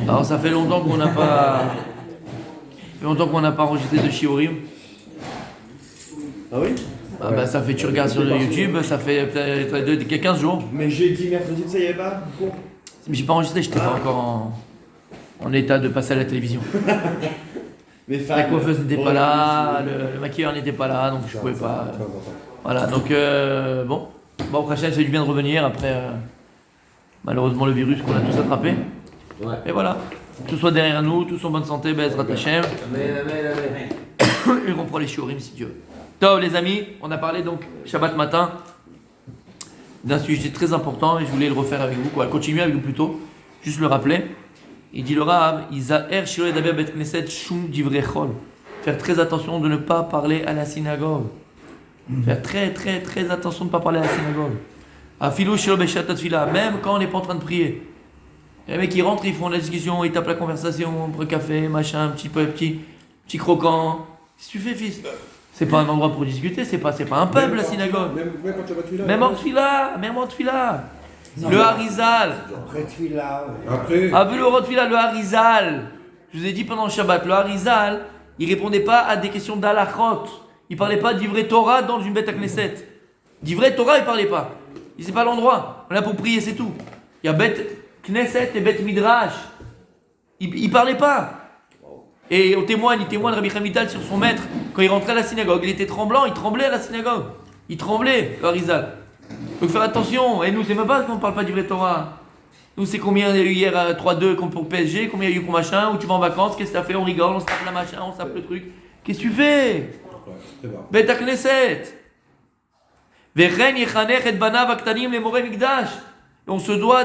Alors ça fait longtemps qu'on n'a pas... enregistré de Shiurim. Ah oui? Ah bah ça fait, tu regardes sur YouTube, ça fait peut-être 15 jours. Mais jeudi, mercredi, ça y est pas? Bon. Mais j'ai pas enregistré, j'étais pas encore en état de passer à la télévision. La coiffeuse n'était pas là, le maquilleur n'était pas là, donc je pouvais pas... Voilà, donc bon, au prochain, ça fait du bien de revenir après malheureusement le virus qu'on a tous attrapé. Ouais. Et voilà, tout soit derrière nous, tous en bonne santé, Bezrat Hashem. Et on reprend les shiurim si Dieu veut. Tov les amis, on a parlé donc Shabbat matin d'un sujet très important et je voulais le refaire avec vous, continuer avec vous plutôt, juste le rappeler. Il dit le Rav, Izaher shelo yedaber bet knesset shum divrei chol. Faire très attention de ne pas parler à la synagogue. Faire très très très attention de ne pas parler à la synagogue. Afilu shelo beshat tefila, même quand on n'est pas en train de prier. Les mecs qui rentrent, ils font la discussion, ils tapent la conversation, on prend café, machin, petit croquant. Qu'est-ce que tu fais, fils? C'est pas un endroit pour discuter, c'est pas un peuple la synagogue. Même quand tu vas tuer là. Même en tefila. Le Harizal. Après tefila. Après. Ah, vu le roi de tefila, le Harizal. Je vous ai dit pendant le Shabbat, le Harizal, il répondait pas à des questions d'Alachot. Il parlait pas d'ivret Torah dans une bête à Knesset. D'ivret Torah, il parlait pas. Il sait pas l'endroit. On est là pour prier, c'est tout. Il y a bête Knesset et bête Midrash. Il parlait pas. Et il témoigne Rabbi Hamital sur son maître. Quand il rentrait à la synagogue, il était tremblant, il tremblait à la synagogue. Il tremblait, le Harizal. Il faut faire attention. Et nous, c'est même pas qu'on ne parle pas du vrai Torah. Nous, c'est combien il y a eu hier à 3-2 pour PSG, combien il y a eu pour machin, où tu vas en vacances, qu'est-ce que tu as fait, on rigole, on se tape la machin, on se tape le truc. Qu'est-ce que tu fais? Beta Knesset. Vechen yechanech et banav aktanim le moré mikdash. On se doit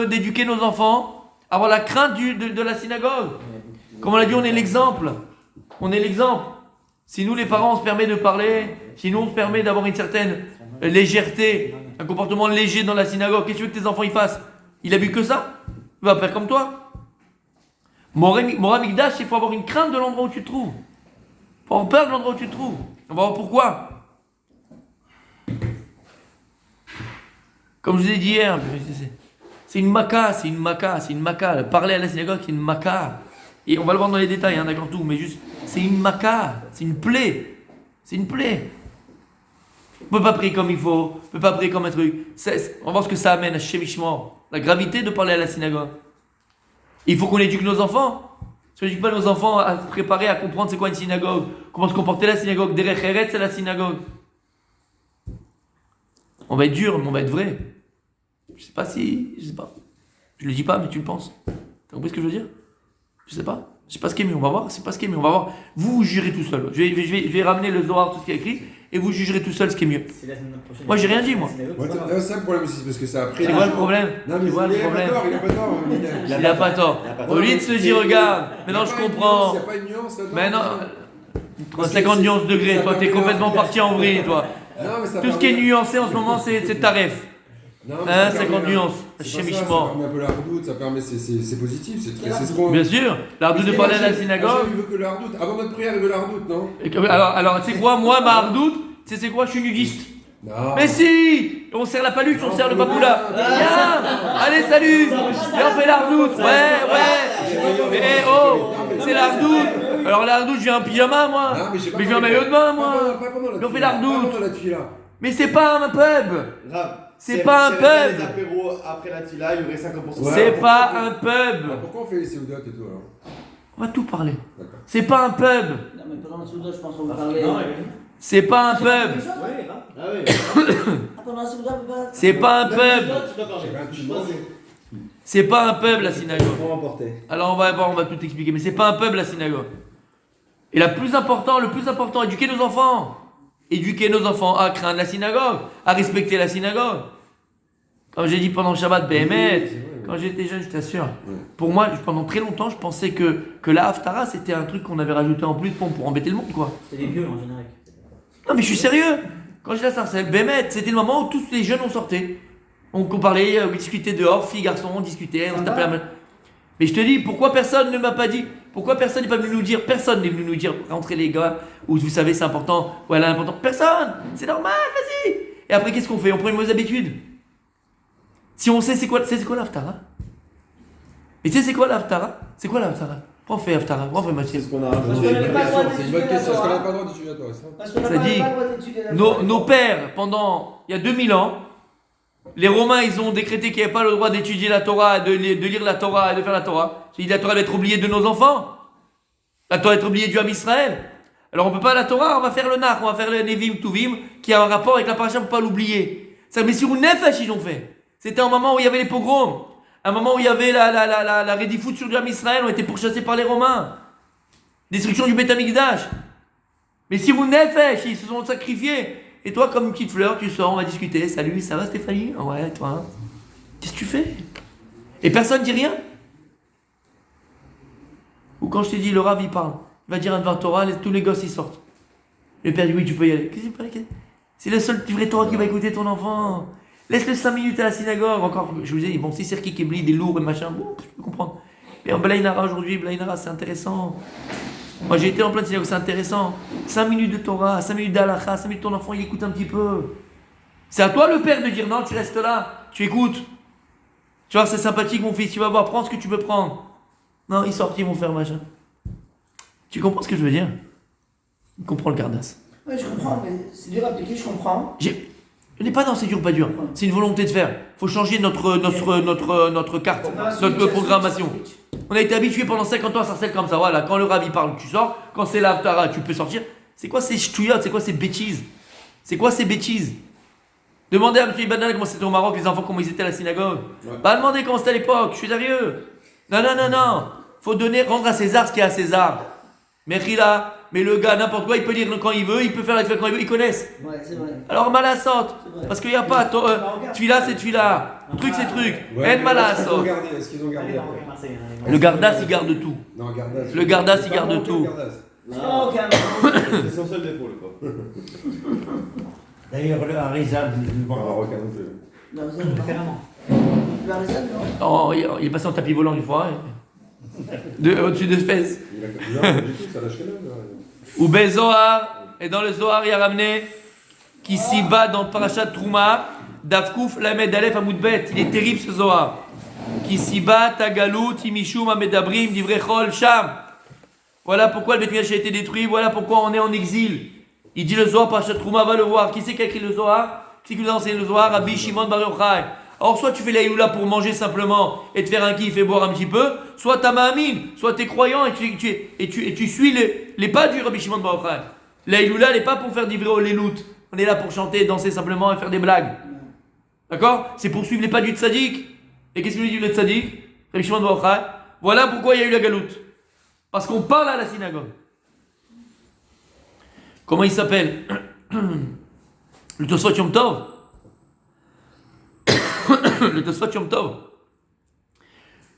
d'éduquer nos enfants, avoir la crainte de la synagogue. Comme on l'a dit, on est l'exemple. Si nous, les parents, on se permet de parler, si nous, on se permet d'avoir une certaine légèreté, un comportement léger dans la synagogue, qu'est-ce que tu veux que tes enfants y fassent? Il a vu que ça? Il va faire comme toi. Mora Mikdash, il faut avoir une crainte de l'endroit où tu te trouves. Il faut avoir peur de l'endroit où tu te trouves. On va voir pourquoi. Comme je vous ai dit hier, c'est une maca. Parler à la synagogue, c'est une maca. Et on va le voir dans les détails, d'accord, tout, mais juste, c'est une maca, c'est une plaie. On ne peut pas prier comme il faut, on ne peut pas prier comme un truc. On va voir ce que ça amène à Shemishmor, la gravité de parler à la synagogue. Il faut qu'on éduque nos enfants. Si on n'éduque pas nos enfants à se préparer, à comprendre c'est quoi une synagogue, comment se comporter la synagogue, Derech Eretz, c'est la synagogue. On va être dur, mais on va être vrai. Je sais pas. Je le dis pas, mais tu le penses. T'as compris ce que je veux dire? Je sais pas ce qui est mieux, on va voir. Vous jurez tout seul. Je vais ramener le Zohar, tout ce qui est écrit, et vous jugerez tout seul ce qui est mieux. Moi, j'ai rien dit, moi. C'est ça le problème aussi, parce que c'est après. C'est quoi le problème? Non, mais Il a pas tort. Au lieu de se dire, regarde, maintenant je comprends. Il n'y a pas une nuance là-dedans. Mais non, 50 nuances degrés, toi, t'es complètement parti en vrille, toi. Tout ce qui est nuancé en ce moment, c'est taref. 50 nuances. Ça permet un peu la redoute, ça permet, c'est positif, c'est ce qu'on... Bien sûr, la redoute de parler à la synagogue. Il veut que la redoute, avant notre prière, il veut la redoute, non? Alors, tu sais quoi, moi, ma redoute, c'est quoi, je suis nudiste. Non. Mais si, on serre la paluche, on serre le baboula. Viens, allez, salut. Et on fait la redoute. Ouais. Mais c'est la redoute. Alors la redoute, je viens en pyjama, moi. Mais je viens en maillot de bain, moi. Mais on fait la redoute. Mais c'est pas un pub. C'est pas un pub. Les apéros après la tila, il y aurait 50%. C'est pas un pub. Pourquoi on fait les Seoudat et tout alors? On va tout parler. C'est pas un pub. Non, mais pendant le Souda, je pense qu'on va parler. C'est pas un pub. C'est pas un pub. C'est pas un pub la synagogue. Alors on va tout expliquer, mais c'est pas un pub la synagogue. Et le plus important, éduquer nos enfants. Éduquer nos enfants à craindre la synagogue, à respecter la synagogue. Comme j'ai dit pendant le Shabbat, quand j'étais jeune, je t'assure, pour moi, pendant très longtemps, je pensais que la Haftara, c'était un truc qu'on avait rajouté en plus pour embêter le monde, quoi. C'était des vieux en général. Non, mais je suis sérieux. Quand j'étais à Sarcelles, c'était le moment où tous les jeunes ont sorti. On parlait, on discutait dehors, filles, garçons, on discutait, on se tapait la main. Mais je te dis, pourquoi personne ne m'a pas dit? Pourquoi personne n'est pas venu nous dire? Personne n'est venu nous dire, rentrez les gars, ou vous savez, c'est important, voilà, important. Personne! C'est normal, vas-y! Et après, qu'est-ce qu'on fait? On prend une mauvaise habitude. Si on sait c'est quoi l'Haftara. Et tu sais c'est quoi l'Haftara? C'est quoi l'Haftara? Pourquoi on fait Haftara? Pourquoi on fait C'est Machiel? ce qu'on a Parce qu'on n'avait pas le droit C'est une bonne d'étudier la question. Est-ce qu'on n'a Torah. pas le droit d'étudier la Torah? Parce qu'on Ça n'a dit, pas le droit d'étudier la Torah. Nos pères, pendant il y a 2000 ans, les Romains, ils ont décrété qu'il n'y avait pas le droit d'étudier la Torah, de lire la Torah et de faire la Torah. J'ai dit la Torah doit être oubliée de nos enfants. La Torah doit être oubliée du Ham Israël. Alors on peut pas la Torah, on va faire le Nach, on va faire le Nevim Tuvim, qui a un rapport avec la paracha, on ne peut pas l'oublier. Ça, mais sur une Nefesh, ils ont fait. C'était un moment où il y avait les pogroms, un moment où il y avait la rédifoute sur du Ham Israël, on était pourchassés par les Romains. Destruction du Beth Amikdash. Mais si vous Nefesh, ils se sont sacrifiés. Et toi, comme une petite fleur, tu sors, on va discuter. Salut, ça va Stéphanie? Ouais, toi. Qu'est-ce que tu fais? Et personne ne dit rien. Ou quand je t'ai dit, le Rav, il parle. Il va dire un devant Torah, tous les gosses, ils sortent. Le père dit, oui, tu peux y aller. Qu'est-ce que tu peux? C'est le seul vrai Torah qui va écouter ton enfant. Laisse-le 5 minutes à la synagogue. Encore, je vous ai dit, bon, si c'est qui est des lourds et machin, bon, je peux comprendre. Mais en Blainara aujourd'hui, Blainara, c'est intéressant. Moi j'ai été en plein de synagogue, c'est intéressant. 5 minutes de Torah, 5 minutes d'Alacha, 5 minutes ton enfant il écoute un petit peu. C'est à toi le père de dire non, tu restes là, tu écoutes. Tu vois, c'est sympathique mon fils, tu vas voir, prends ce que tu peux prendre. Non, ils sortent, ils vont faire machin. Tu comprends ce que je veux dire? Il comprend le Gardas. Oui, je comprends, mais c'est dur à appliquer, je comprends. On n'est pas dans c'est dur, pas dur. C'est une volonté de faire. Il faut changer notre carte, notre programmation. On a été habitué pendant 50 ans à Sarcelles comme ça. Voilà, quand le Rav parle, tu sors. Quand c'est l'Haftara, tu peux sortir. C'est quoi ces ch'touillottes? C'est quoi ces bêtises? C'est quoi ces bêtises? Demandez à M. Ibadan comment c'était au Maroc, les enfants, comment ils étaient à la synagogue. Ouais. Pas demander comment c'était à l'époque, je suis sérieux. Non. Faut rendre à César ce qu'il y a à César. Mais le gars, n'importe quoi, il peut lire quand il veut, il peut faire la fête quand il veut, ils connaissent. Ouais, c'est vrai. Alors malassot, vrai. parce qu'il n'y a pas tfila c'est tfila, truc c'est truc, en malassot. Est-ce qu'ils ont gardé après? Le Gardas il garde tout. Non, Gardas. Le Gardas, il garde tout. Non, aucun. C'est son seul défaut, le pauvre. D'ailleurs, le Harizal, Pas marocain non plus. Non, vous avez pas carrément. Le Harizal, non. Oh, il est passé en tapis volant une fois, au-dessus de fesses. Non, du tout, ça lâche que là. Ou Zohar, et dans le Zohar il a ramené qui s'y bat dans le parachat Trouma, Davkouf Lamed Aleph Amoudbet. Il est terrible ce Zohar. Qui s'y bat Tagalout, Imishum, Amedabrim, Divrechol, Sham. Voilà pourquoi le Beth Mikdash a été détruit, voilà pourquoi on est en exil. Il dit le Zohar, parachat Trouma, va le voir. Qui c'est qui a écrit le Zohar? Qui c'est qui nous a enseigné le Zohar? Rabbi Shimon Bar Yochai. Alors soit tu fais la Iloula pour manger simplement et te faire un kiff et boire un petit peu, soit t'as ma'amine, soit t'es croyant et tu suis les pas du Rabbi Shimon Bar Yochai. La Iloula n'est pas pour faire du vrai lélout. On est là pour chanter, danser simplement et faire des blagues. D'accord? C'est pour suivre les pas du tzaddik. Et qu'est-ce que lui dit le tzaddik? Rabbi Shimon Bar Yochai. Voilà pourquoi il y a eu la galoute. Parce qu'on parle à la synagogue. Comment il s'appelle? Le Tosfot Yom Tov. Le Tosfot Yom Tov.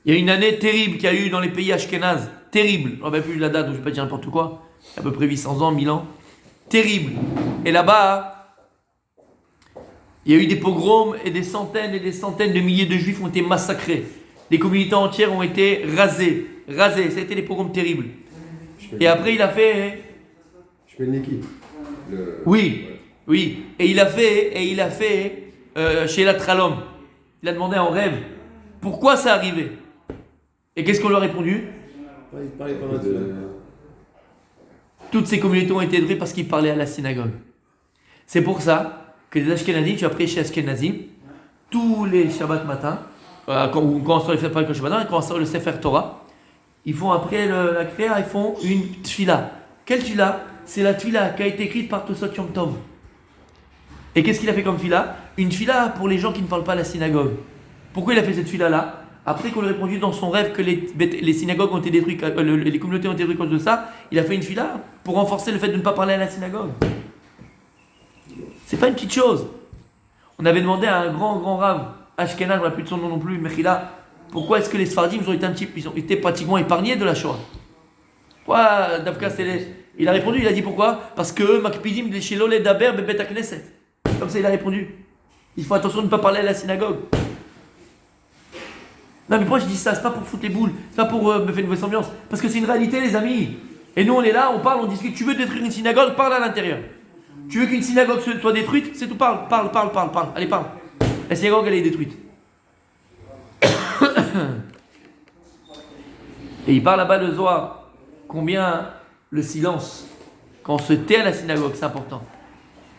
Il y a une année terrible qu'il y a eu dans les pays ashkénazes. Terrible. Je ne rappelle plus la date, donc je ne vais pas dire n'importe quoi. À peu près 800 ans, 1000 ans. Terrible. Et là-bas, il y a eu des pogroms et des centaines de milliers de juifs ont été massacrés. Des communautés entières ont été rasées. Ça a été des pogroms terribles. Et après, il a fait... Je fais Niki. Oui. Et il a fait chez la Tralom. Il a demandé en rêve pourquoi ça arrivait. Et qu'est-ce qu'on lui a répondu? Il parlait pendant tout. Toutes ces communautés ont été détruites parce qu'ils parlaient à la synagogue. C'est pour ça que les Ashkenazim, tu as pris chez Ashkenazim, tous les Shabbat matin, quand on sort les Sefer Torah, quand on sort le Sefer Torah, ils font après la créa, ils font une tfila. Quelle tfila? C'est la tfila qui a été écrite par Tosfot Yom Tov. Et qu'est-ce qu'il a fait comme tfila? Une tfila pour les gens qui ne parlent pas à la synagogue. Pourquoi il a fait cette tfila-là? Après qu'on lui ait répondu dans son rêve que les synagogues ont été détruites, les communautés ont été détruites à cause de ça, il a fait une tfila pour renforcer le fait de ne pas parler à la synagogue. C'est pas une petite chose. On avait demandé à un grand rave, Ashkenaz, on n'a plus de son nom non plus, Mechila, pourquoi est-ce que les Sfardim ils ont été pratiquement épargnés de la Shoah? Pourquoi Davka il a répondu, il a dit pourquoi? Parce que Makpidim de Shelo le Daber Bebet Knesset. Comme ça il a répondu. Il faut attention de ne pas parler à la synagogue. Non mais pourquoi je dis ça? C'est pas pour foutre les boules, c'est pas pour me faire une mauvaise ambiance. Parce que c'est une réalité les amis. Et nous on est là, on parle, on discute. Tu veux détruire une synagogue, parle à l'intérieur. Tu veux qu'une synagogue soit détruite, c'est tout, parle. Allez parle. La synagogue elle est détruite. Et il parle là-bas le Zohar, combien le silence, quand on se tait à la synagogue, c'est important.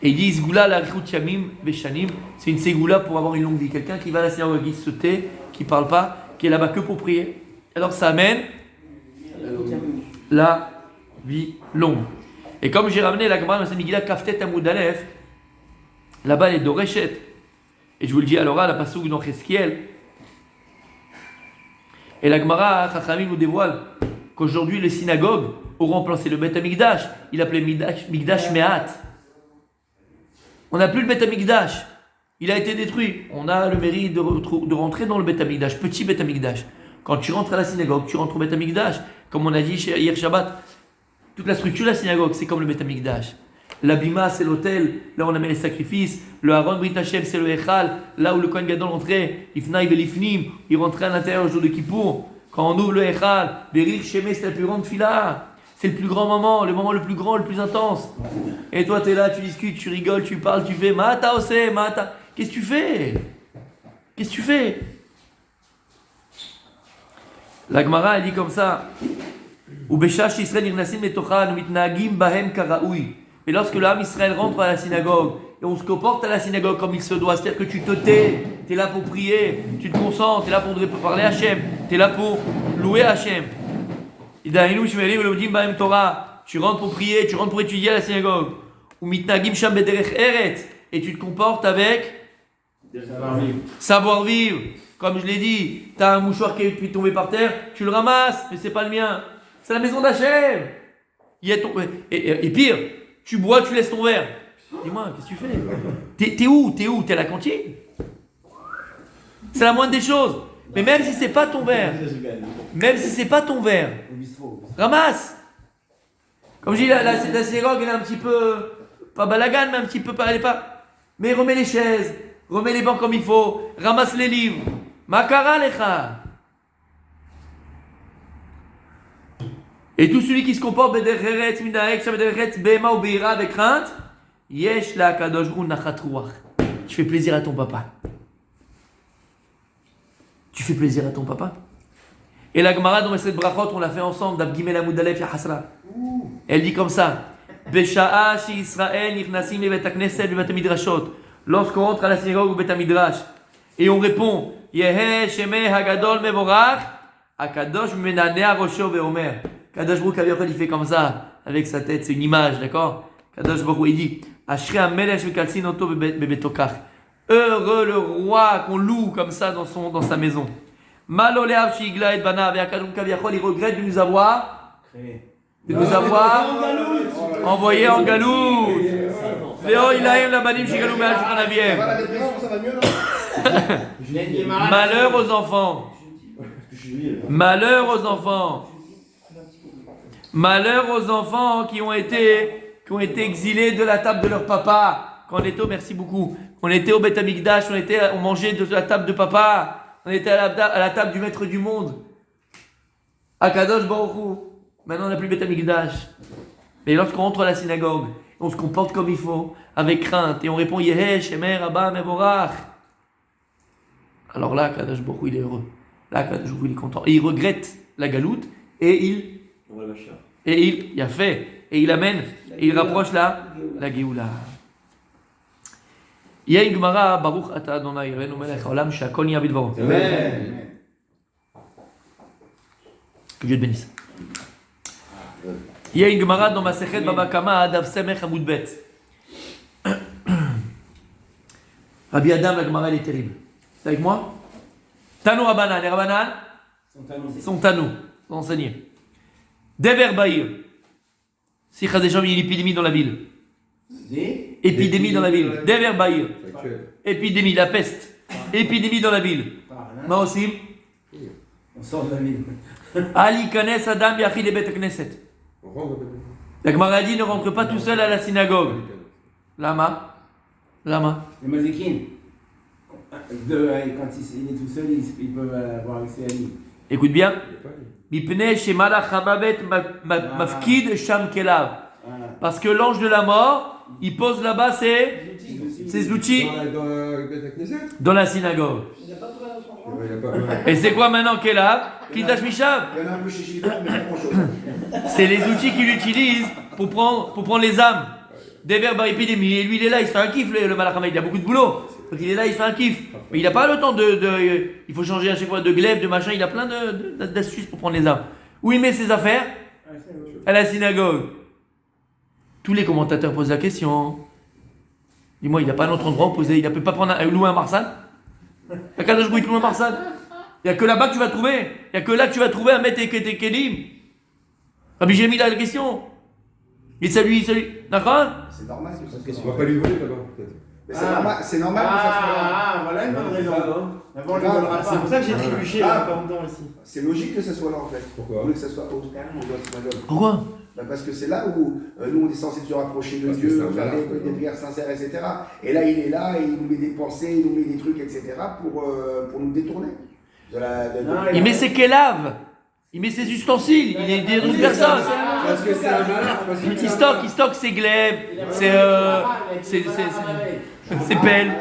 Et il dit, Zgoula la yamim veshanim, c'est une ségoula pour avoir une longue vie. Quelqu'un qui va à la synagogue, qui se tait, qui parle pas, qui est là-bas que pour prier. Alors ça amène la vie longue. Et comme j'ai ramené la Gemara dans Megillah Kaftet Amud Aleph, là-bas elle est Doreshet. Et je vous le dis à l'oral, la passouk dans Cheskiel. Et la Gemara Chachamim nous dévoile qu'aujourd'hui les synagogues auront remplacé le Bet Hamikdash. Il appelait Mikdash Me'at. On n'a plus le Bet Hamikdash. Il a été détruit. On a le mérite de rentrer dans le Bet Hamikdash, petit Bet Hamikdash. Quand tu rentres à la synagogue, tu rentres au Bet Hamikdash. Comme on a dit hier Shabbat, toute la structure de la synagogue, c'est comme le Bet Hamikdash. L'abima, c'est l'autel, là où on amène les sacrifices. Le Haron Brit Hashem, c'est le Echal, là où le Kohen Gadol rentrait. Ifnaï Velifnim, il rentrait à l'intérieur le jour de Kippour. Quand on ouvre le Echal, Berir Shemé, c'est la plus grande fila. C'est le plus grand moment, le moment le plus grand, le plus intense. Et toi, tu es là, tu discutes, tu rigoles, tu parles, tu fais Mata Ose, Mata. Qu'est-ce que tu fais? Qu'est-ce que tu fais? La Gemara, elle dit comme ça. Ubeshash Israël Irnasim Letochan, Mitnagim Bahem Karaoui. Et lorsque l'âme Israël rentre à la synagogue, et on se comporte à la synagogue comme il se doit, c'est-à-dire que tu te tais, tu es là pour prier, tu te concentres, tu es là pour parler à Hachem, tu es là pour louer Hachem. Tu rentres pour prier, tu rentres pour étudier à la synagogue. Ou mitnagim sham bederech eretz, et tu te comportes avec savoir vivre. Comme je l'ai dit, tu as un mouchoir qui est tombé par terre, tu le ramasses, mais c'est pas le mien. C'est la maison d'Hachem. Et pire, tu bois, tu laisses ton verre. Dis-moi, qu'est-ce que tu fais? T'es où? T'es à la cantine? C'est la moindre des choses. Mais même si c'est pas ton verre, ramasse. Comme je dis, la synagogue, elle est un petit peu, pas balagan, mais un petit peu, elle est pas. Mais remets les chaises, remets les bancs comme il faut, ramasse les livres. Makara lecha. Et tout celui qui se comporte bedereretz minaek shabedereretz bema ou beira avec crainte, yesh la kadosh hu nachat ruach. Tu fais plaisir à ton papa. Tu fais plaisir à ton papa. Et la Gemara dans cette brachot, on l'a fait ensemble, Dav Gimel Amud Aleph Yahasra. Elle dit comme ça: Besha'a shi Israël nirnasim le bet hakneset le bet midrashot. Lorsqu'on rentre à la synagogue ou bet midrash et on répond Yehe shemeh hagadol mevorach, akadosh menanea rosho veomer. Kadosh Baruch Hu il fait comme ça avec sa tête, c'est une image, d'accord? Kadosh Baruch Hu il dit Ashrei hamelech vekalsin oto bebetokach. Heureux le roi qu'on loue comme ça dans sa maison. Maloleav shigla et bana avec Kadosh Baruch Hu il regrette de nous avoir envoyé en galoute. Léo il aime la banim shigalou me'al shulchan aviem. Malheur aux enfants. Malheur aux enfants. Malheur aux enfants qui ont été exilés de la table de leur papa. Quand on était merci beaucoup. On était au Bet Hamikdash, on mangeait de la table de papa. On était à la table du maître du monde. Akadosh Baruch Hu. Maintenant on n'a plus le Bet Hamikdash. Mais lorsqu'on rentre à la synagogue, on se comporte comme il faut, avec crainte, et on répond Yehe Shemer Abba Mevorach. Alors là, Akadosh Baruch Hu il est heureux. Là, Akadosh Baruch Hu il est content. Et il regrette la galoute et il y a fait, et il amène, et il rapproche la Géoula. Il y a une Gemara, Baruch Ata Adonai Eloheinu melech haolam she'akol nהיה bidvaro. Amen. Que Dieu te bénisse. Il y a une Gemara dans Masechet Baba Kama, Daf Semech Amud Bet. Rabbi Adam, la Gemara elle est terrible. C'est avec moi? Tanu Rabanan, les Rabanan sont Tanu, sont enseignés. Dever Bahir. Si Chazécham, il y a une épidémie dans la ville. Épidémie dans la ville. Dever Bahir. Épidémie, la peste. Épidémie dans la ville. Maosim. On sort de la ville. Ali Kanes Adam Yachid et Bet Knesset. La Gemara dit ne rentre pas tout seul à la synagogue. Lama. Le Mazikin, quand il est tout seul, il peut avoir accès à lui. Écoute bien. Mipnei Shemala Chabavet Mafkid Sham Kelav. Parce que l'ange de la mort, il pose là-bas ses outils Dans le Bet Knesset. dans la synagogue. Il y a pas- ouais. Et c'est quoi maintenant Kelav? Kitash Mishav. Il y en a un peu chez Gilbert, mais pas grand-chose. C'est les outils qu'il utilise pour prendre les âmes. Dever bar épidémie. Et lui, il est là, il se fait un kiff, le Malachamaï. Il a beaucoup de boulot. Donc il est là, il se fait un kiff. Mais il n'a pas le temps il faut changer à chaque fois de glaive, de machin. Il a plein d'astuces pour prendre les âmes. Où il met ses affaires? À la synagogue. Tous les commentateurs posent la question. Dis-moi, il n'a pas un autre endroit où poser. Il ne peut pas prendre louer un marsal. Il n'y a qu'un louer un marsal. Il n'y a que là-bas que tu vas trouver. Il n'y a que là que tu vas trouver à mettre tes kelim. Rabbi Jémi, il a la question. Et salut. D'accord? C'est normal que ça On soit. va pas lui voler là-bas, peut-être. Mais c'est normal que ça soit. Voilà une bonne raison. D'abord, on lui Ah, volera C'est pour pas. ça que j'ai trébuché il y a pas longtemps ici. C'est logique que ça soit là en fait. Pourquoi Vous voulez que ça soit autre carrément, on doit se malheur. Pourquoi? Parce que c'est là où nous on est censé se rapprocher de Parce que Dieu, c'est un faire malade. des prières sincères, etc. Et là il est là et il nous met des pensées, il nous met des trucs, etc. pour nous détourner. Non, Il met ses kélaves. Il met ses ustensiles. Il est des personnes. Parce que c'est un malade. Parce que Il stocke ses glaives, ses pelles.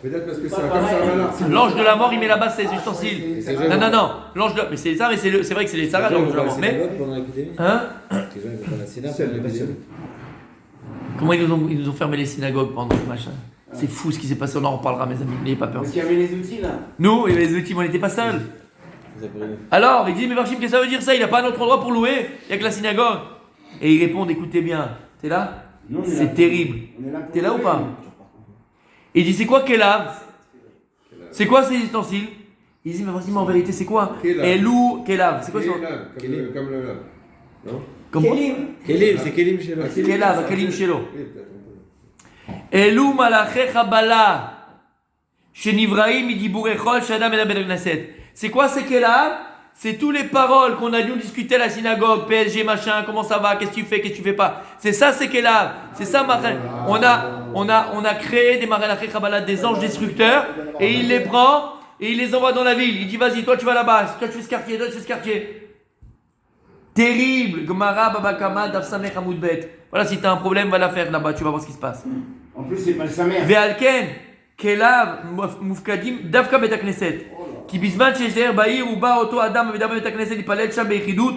Peut-être parce que c'est comme ça un malade. L'ange de la mort, il met là-bas ses ustensiles. Non. L'ange de... Mais c'est ça, mais c'est vrai que c'est les Sarah, l'ange de la mort. Mais... pendant l'épidémie. Hein? Les gens ils vont pas à la synagogue C'est pendant l'épidémie. Comment ils nous ont fermé les synagogues pendant le machin? C'est fou ce qui s'est passé, on en reparlera mes amis, n'ayez pas peur. Parce qu'il y avait les outils là. Nous, et les outils, on n'était pas seuls. Alors, il dit, mais Varchim, qu'est-ce que ça veut dire ça? Il n'a pas un autre endroit pour louer, il n'y a que la synagogue. Et ils répondent, écoutez bien, t'es là? Nous, on est là C'est pour- terrible. on est là pour T'es là ou louer. pas? Et il dit, c'est quoi Kelav? C'est quoi ces ustensiles? Il dit, mais vas-y, mais en vérité, c'est quoi? Kelav. Elou Kelav, c'est quoi ça? Comme le lave. Non? Comme quoi? Kelim, c'est Kelim chez lui. Kelav, Kelim Shelo. Oui, peut-être. אלו מלאכי חבלה שנבראים מדיבורי חול שאדם מדבר בכנסת. C'est quoi ces là? C'est tous les paroles qu'on a dû discuter à la synagogue, PSG machin, comment ça va, qu'est-ce que tu fais, qu'est-ce que tu fais pas. C'est ça c'est là. C'est ça on a créé des malachei Kabbalah, des anges destructeurs, et il les prend et il les envoie dans la ville. Il dit vas-y, toi tu vas là-bas, toi tu fais ce quartier, toi tu fais ce quartier. Terrible. Gemara Babakama Daf Samech Hamoud Bet. Voilà, si tu as un problème, va la faire là-bas, tu vas voir ce qui se passe. En plus, c'est pas sa mère. Ve'alken kelav mufkadim davka bet hakneset. Ki bizman שיש דהר בעיר ובא אותו אדם ומדבר בית הכנסת להתפלל שם ביחידות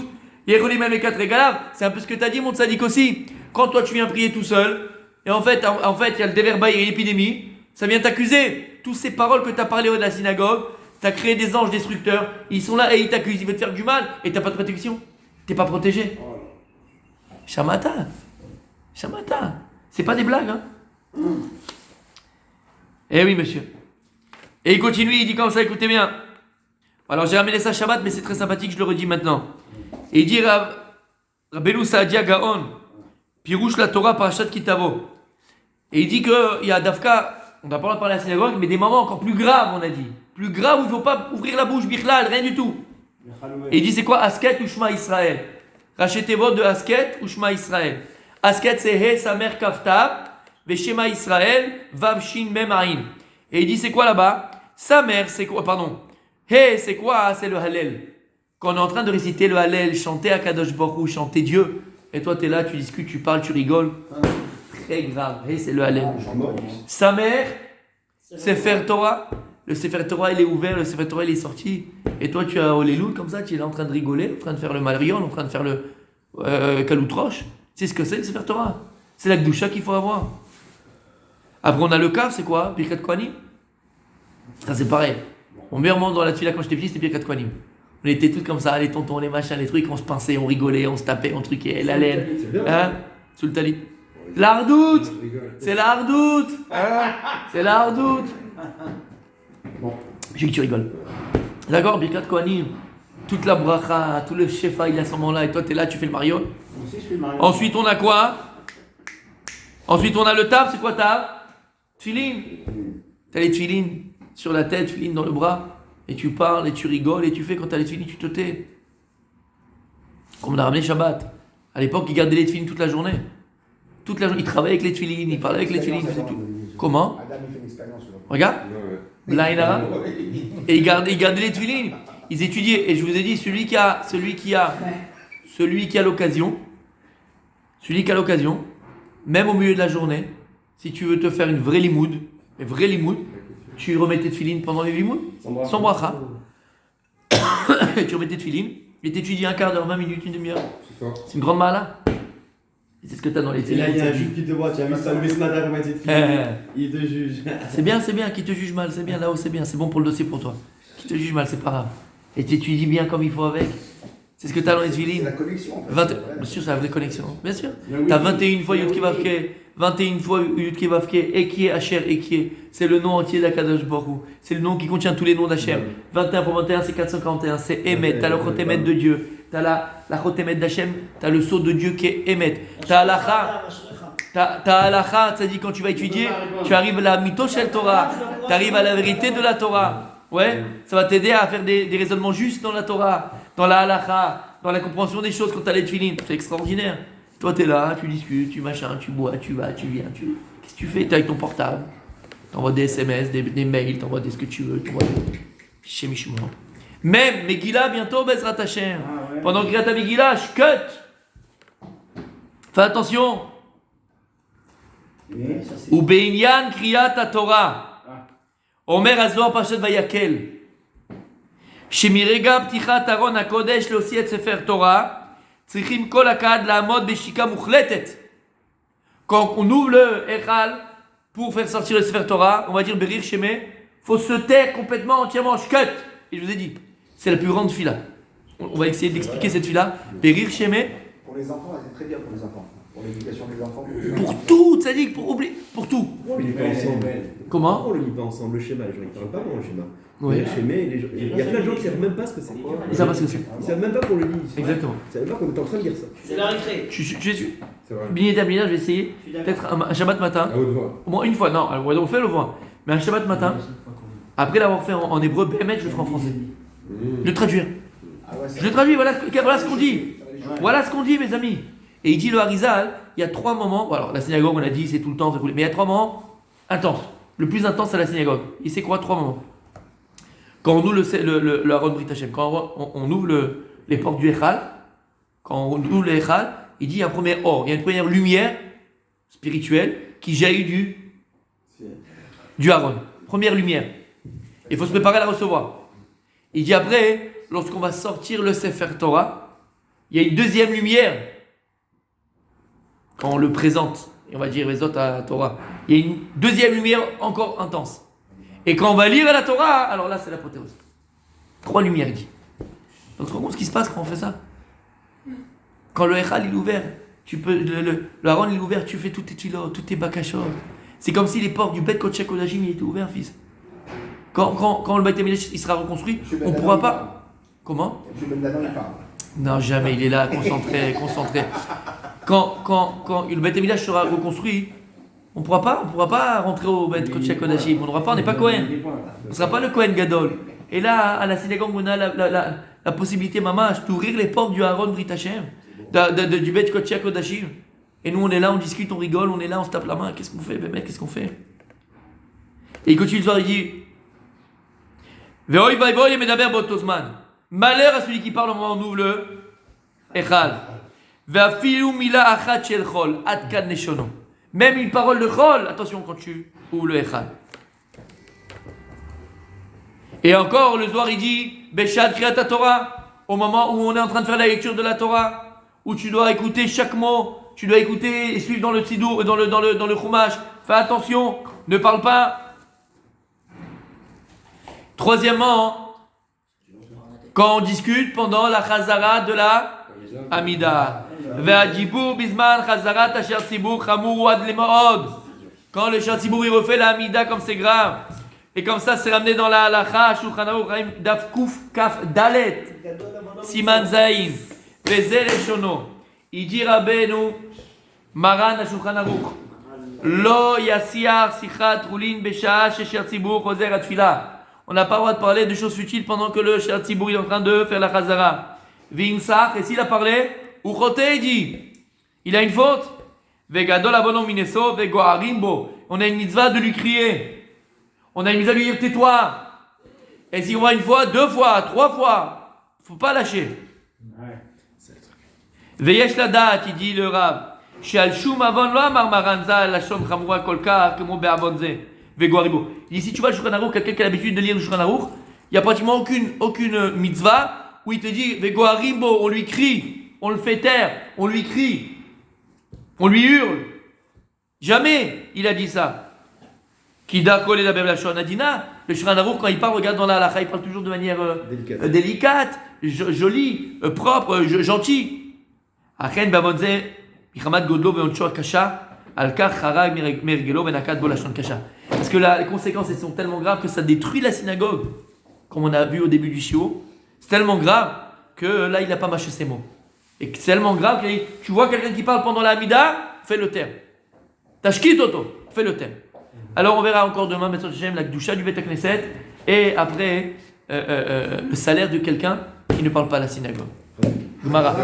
יכולים même les quatre égalaves. C'est un peu ce que tu as dit mon tzaddik aussi. Quand toi tu viens prier tout seul et en fait il y a le déver baïr et l'épidémie, ça vient t'accuser. Toutes ces paroles que tu as parlé de la synagogue, tu as créé des anges destructeurs, ils sont là et ils t'accusent, ils veulent te faire du mal et tu n'as pas de protection. Tu n'es pas protégé. Shamata. C'est pas des blagues hein. Eh oui, monsieur. Et il continue, il dit comme ça, écoutez bien. Alors j'ai ramené ça Shabbat, mais c'est très sympathique, je le redis maintenant. Et il dit Rabbeinu Saadia Gaon, Pirouche la Torah Parashat Kitavo. Et il dit qu'il y a Dafka, on n'a pas le droit de parler à la synagogue, mais des moments encore plus graves, on a dit. Plus graves où il ne faut pas ouvrir la bouche, Bichlal, rien du tout. Et il dit c'est quoi Asket ou Shema Israël? Rachetez-vous de Asket ou Shema Israël. Asket c'est He Samer Kaftab. Veshema Israël, Vav Shin Mem Ain. Et il dit c'est quoi là-bas? Sa mère, c'est quoi? Pardon. Hey, c'est quoi? C'est le Hallel. Quand on est en train de réciter le Hallel, chanter à Kadosh Baruch Hu, chanter Dieu, et toi tu es là, tu discutes, tu parles, tu rigoles. Très grave. Hey, c'est le Hallel. Sa mère, Sefer Torah. Le Sefer Torah il est ouvert, le Sefer Torah il est sorti. Et toi tu as Oléloul comme ça, tu es là en train de rigoler, en train de faire le Malrion, en train de faire le Kaloutroche. Tu sais ce que c'est le Sefer Torah? C'est la Gdusha qu'il faut avoir. Après, on a le Kav, c'est quoi? Birkat Kohanim. Ça, c'est pareil. Mon meilleur moment dans la tefila quand j'étais petit, c'était Birkat Kohanim. On était tous comme ça, les tontons, les machins, les trucs, on se pinçait, on rigolait, on se tapait, on truquait, la laine. Hein? Sous le talit. La hardoute! C'est la hardoute! Hein? C'est la hardoute! Bon, je sais que tu rigoles. D'accord, Birkat Kohanim. Toute la bracha, tout le shefa, il est à ce moment-là, et toi, t'es là, tu fais le marion. Ensuite, on a quoi? Ensuite, on a le tab, c'est quoi tab? Tfilin. T'as les tfilin sur la tête, tfilin dans le bras, et tu parles, et tu rigoles, et tu fais quand t'as les tfilin, tu te tais. Comme on a ramené Shabbat. À l'époque, ils gardaient les tfilin toute la journée. Toute la journée, ils travaillaient avec les tfilin, ils parlaient avec les tfilin, ils faisaient tout. Comment? Adam, il fait une expérience. Regarde. Blaïna. Et ils gardaient les tfilin. Ils étudiaient. Et je vous ai dit, celui qui a l'occasion, même au milieu de la journée, si tu veux te faire une vraie limoud, tu remets tes tefilines pendant les limouds, sans bracha. tu remets tes tefilines, et t'étudies un quart d'heure, 20 minutes, une demi-heure. C'est fort. C'est une grande mala. Et c'est ce que tu as dans les Et là, il y a un tefilines. juge qui te voit, tu as vu ça lever ce matin pour mettre cette fille. Il te juge. C'est bien, qui te juge mal, c'est bien, là-haut c'est bien, c'est bon pour le dossier pour toi. Qui te juge mal, c'est pas grave. Et tu étudies bien comme il faut avec. C'est ce que tu as dans les C'est tefilines. la connexion en fait. 20... c'est vrai. Bien sûr, c'est la vraie connexion. Bien sûr. Mais oui, T'as c'est- 21 fois mais Yud oui. Kevavke, 21 fois Yud Kevavke, Ekie, Asher, Ekie. C'est le nom entier d'Akadosh Baruch Hu. C'est le nom qui contient tous les noms d'Hachem. 21 fois 21, c'est 441. C'est Emet. T'as le Chotemet de Dieu. T'as la Chotemet d'Hachem. T'as le sceau de Dieu qui est Emet. T'as Alacha. T'as Alacha. Ça dit quand tu vas étudier, tu arrives à la Mitoshel Torah. Tu arrives à la vérité de la Torah. Ouais. Ça va t'aider à faire des raisonnements justes dans la Torah, dans la Halacha, dans la compréhension des choses quand t'as les tefilines. C'est extraordinaire. Toi, t'es là, tu discutes, tu machin, tu bois, tu vas, tu viens, Qu'est-ce que tu fais? T'es avec ton portable. T'envoies des SMS, des mails, t'envoies ce que tu veux. T'envoies des... Chez Michmour. Même Megillah, bientôt, Bezrat Hashem. Ah ouais. Pendant que ta Megillah, je cut. Fais attention. Oui. Ou Beinyan Kriyat Torah. Ah. Omer Azor Pashat Vayakel. שמרגע פתיחת ארון הקודש להוציא את ספר תורה, צריכים כל הקהל לעמוד בשתיקה מוחלטת. Quand on ouvre le Echal pour faire sortir le Sefer Torah, on va dire Berir Shemé, faut se taire complètement, entièrement, shkut. Et je vous ai dit, c'est la plus grande fila. On va essayer d'expliquer cette fila. Berir Shemé, Pour les enfants, c'est très bien pour les enfants. Pour l'éducation des enfants. pour tout, ça dit pour oublier, pour tout. Pourquoi on le lit pas ensemble Comment? Pourquoi on le lit pas ensemble, le schéma? Les gens ils parlent pas bon le schéma. Oui. Le schéma, il y a plein de gens qui savent même pas ce que c'est. Ils savent pas ce que c'est. Ils savent même pas qu'on le lit. Exactement. Ils savent même pas qu'on est en train de lire ça. C'est la récré. Tu suis. C'est vrai. Bini Tamina, je vais essayer. Peut-être un Shabbat matin. À haute voix. Au moins une fois, non, on fait le voix. Mais un Shabbat matin, après l'avoir fait en hébreu, Bémet, je le ferai en français. Je le traduire. Ah ouais, ça- Je le traduis, voilà ce qu'on dit. ça va les jouer. Voilà ce qu'on dit, mes amis. Et il dit le Harizal, il y a 3 moments. Bon, alors la synagogue, on a dit, c'est tout le temps, mais il y a 3 moments intenses. Le plus intense, c'est la synagogue. Et c'est quoi 3 moments? Quand on ouvre le Haron Brit Hashem, quand on ouvre les portes du Echal, quand on ouvre le Echal, il dit il y a un premier or, il y a une première lumière spirituelle qui jaillit du Haron. Première lumière. Il faut se préparer à la recevoir. Il dit après, lorsqu'on va sortir le Sefer Torah, il y a une deuxième lumière quand on le présente. Et on va dire les autres à Torah. Il y a une deuxième lumière encore intense. Et quand on va lire la Torah, alors là c'est l'apothéose. 3 lumières, il dit. Donc tu te rends compte ce qui se passe quand on fait ça? Quand le Echal il est ouvert, tu peux, le Haron il est ouvert, tu fais toutes tes tulot, toutes tes bakashot. C'est comme si les portes du Bet Kodesh Kodashim il étaient ouverts, fils. Quand le Beit HaMikdash il sera reconstruit, Monsieur on Ben ne pourra Danon, pas. Comment? Monsieur Ben Danon, il parle. Non, jamais, il est là, concentré. Quand le Beit HaMikdash sera reconstruit, on ne pourra pas rentrer au Beit Kodesh Kodashim. On n'est pas Kohen. On ne sera pas le Kohen Gadol. Et là, à la synagogue, on a la possibilité, mamash, d'ouvrir les portes du Haron Brit Hashem, du Beit Kodesh Kodashim. Et nous, on est là, on discute, on rigole, on est là, on se tape la main. Qu'est-ce qu'on fait, mec? Qu'est-ce qu'on fait? Et il continue le soir, il dit Ve'oi va'ivoi medaber botozman. Malheur à celui qui parle au moment où on ouvre le Echal. Ve'afilu mila achat shel chol, ad kan leshono. Même une parole de chol, attention quand tu ouvres le Echal. Et encore, le soir, il dit Beshad Kriyat Torah, au moment où on est en train de faire la lecture de la Torah, où tu dois écouter chaque mot, tu dois écouter et suivre dans le Sidour, dans le Chumash. Fais attention, ne parle pas. Troisièmement, quand on discute pendant la Chazara de la Amida. Ve'adibur bizman Chazarat asher tzibur chamur ad lema'od. Quand le Shar Tzibur il refait la Amida comme c'est grave. Et comme ça, c'est ramené dans la halacha, Shulchan Aruch, Daf Kuf Kaf Dalet, Siman Zayin, Vezel Eshono. Il dit Rabbeinu, Maran à Shulchan Aruch, Lo Yassiar Sichat Rulin Beshaa Sheshar Tzibur Choser Atfila. On n'a pas le droit de parler de choses futiles pendant que le Shar Tzibur est en train de faire la Chazara. Vinsach, et s'il a parlé, Uchote il dit, il a une faute. Vegadol Abono Mineso, Vegoarimbo. On a une mitzvah de lui crier. On a une mitzvah de lui dire tais-toi. Et si on voit une fois, 2 fois, 3 fois, faut pas lâcher. Veyesh la date, il dit le Rav. Sheal shum avon lo amar maranza lashon chamura kolkar kemo be'avonze vegoaribo. Il dit si tu vois le Shulchan Aruch, quelqu'un qui a l'habitude de lire le Shulchan Aruch, il y a pratiquement aucune mitzvah où il te dit Vegoharimbo, on lui crie, on le fait taire, on lui crie, on lui hurle. Jamais il a dit ça. Kida kolé la bebla shonadina. Le Shulchan Aruch, quand il parle, regarde dans la halakha, il parle toujours de manière délicate, jolie, propre, gentille. Achen babonze, Michamat Godlo ve'oncho kasha, al-kach harag mergelo ve'nakat bo lashon kasha. Parce que les conséquences elles sont tellement graves que ça détruit la synagogue, comme on a vu au début du shiur. C'est tellement grave que là il n'a pas mâché ses mots. Et c'est tellement grave que tu vois quelqu'un qui parle pendant la Hamida, fais le terme. Tashkit Toto, fais le terme. Alors on verra encore demain, B'ezrat Hashem, la Kedusha du Bet Knesset, et après le salaire de quelqu'un qui ne parle pas à la synagogue. Gemara.